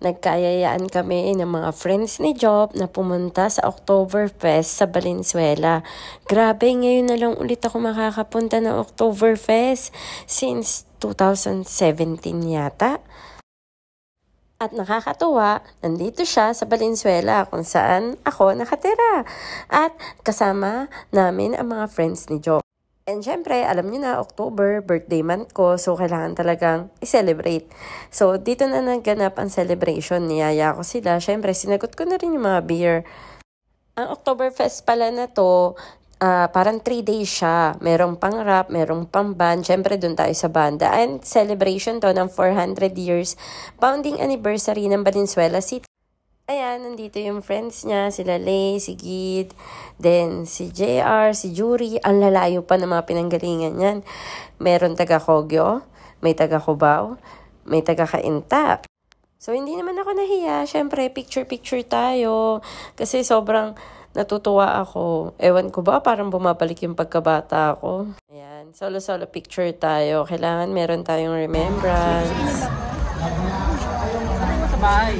Nagkayayaan kami ng mga friends ni Job na pumunta sa Oktoberfest sa Valenzuela. Grabe, ngayon na lang ulit ako makakapunta ng Oktoberfest since 2017 yata. At nakakatuwa, nandito siya sa Valenzuela kung saan ako nakatira. At kasama namin ang mga friends ni Job. And syempre, alam niyo na, October, birthday month ko, so kailangan talagang i-celebrate. So, dito na naganap ang celebration, niyaya ko sila. Syempre, sinagot ko na rin yung mga beer. Ang Oktoberfest pala na to, parang 3 days siya. Merong pang rap, merong pang band. Syempre, dun tayo sa banda. And celebration to ng 400 years founding anniversary ng Valenzuela City. Ayan, nandito yung friends niya, sila Lay, si Gid, then si JR, si Jury. Ang lalayo pa ng mga pinanggalingan yan. Meron taga Kogyo, may taga Cubao, may taga Cainta. So, hindi naman ako nahiya. Siyempre, picture-picture tayo. Kasi sobrang natutuwa ako. Ewan ko ba, parang bumabalik yung pagkabata ko. Ayan, solo-solo picture tayo. Kailangan meron tayong remembrance. Sabay.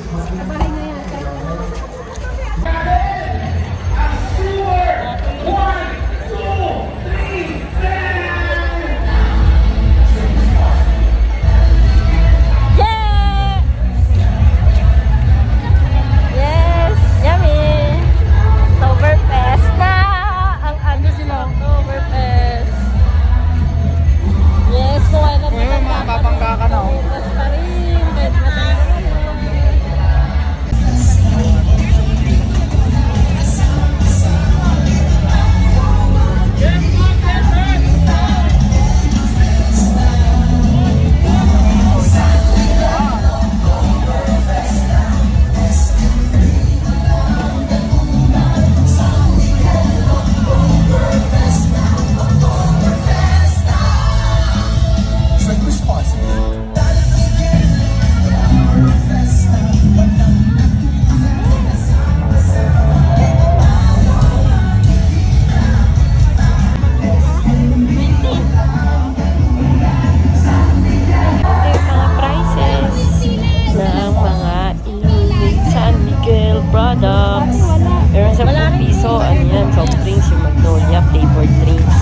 Meron sa piso, ano yan, soft drinks, yung Magnolia, flavored drinks.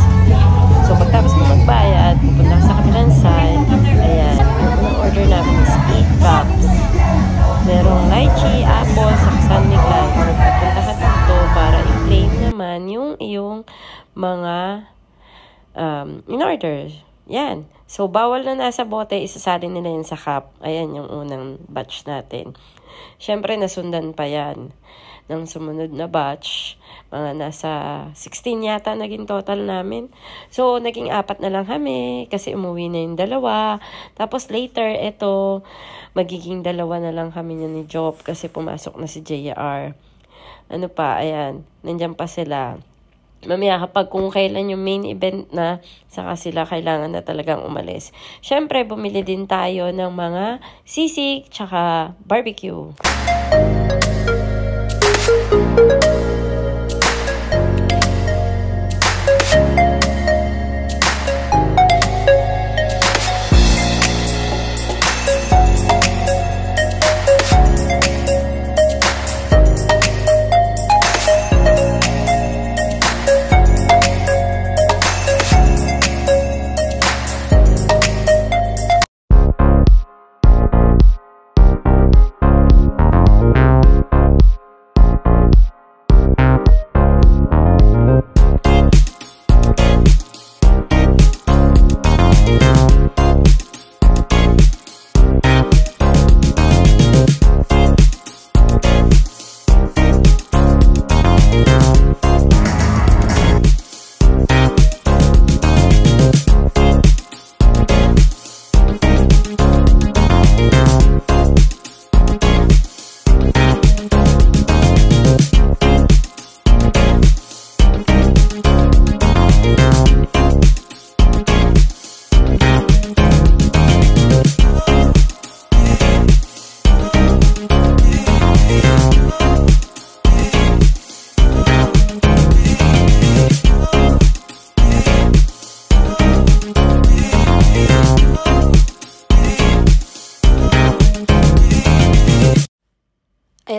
So, pagtapos mo magbayad, pupunta ka sa kabilang side. Ayan, ang order namin is 8 cups. Merong lychee, apple, sa San Miguel. So, pupunta ka dito para i-claim naman yung iyong mga in-order. Yan. So, bawal na nasa bote, isasalin nila yun sa cup. Ayan yung unang batch natin. Siyempre, nasundan pa yan ng sumunod na batch. Mga nasa 16 yata naging total namin. So, naging 4 na lang kami kasi umuwi na yung 2. Tapos later, eto, magiging 2 na lang kami ni Job kasi pumasok na si JR. Ano pa, ayan, nandyan pa sila. Mamaya kapag kung kailan yung main event na, saka sila kailangan na talagang umalis. Siyempre, bumili din tayo ng mga sisig tsaka barbecue.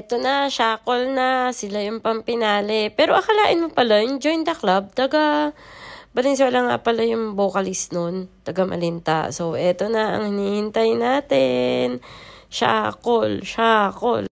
eto na, shackle na, sila yung pampinali. Pero akalain mo pala, yung Join the Club, taga Valenzuela nga pala yung vocalist nun, taga Malinta. So, eto na ang hinihintay natin. Shackle, shackle.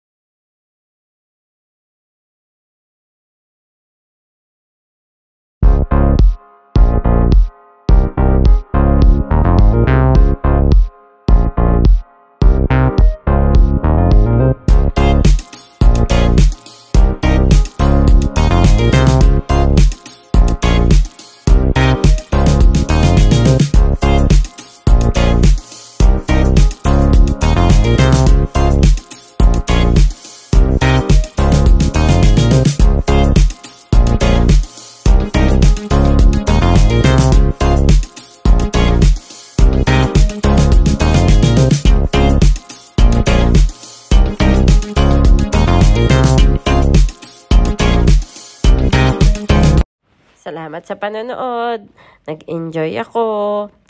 Salamat sa panonood. Nag-enjoy ako.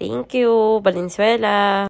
Thank you, Valenzuela.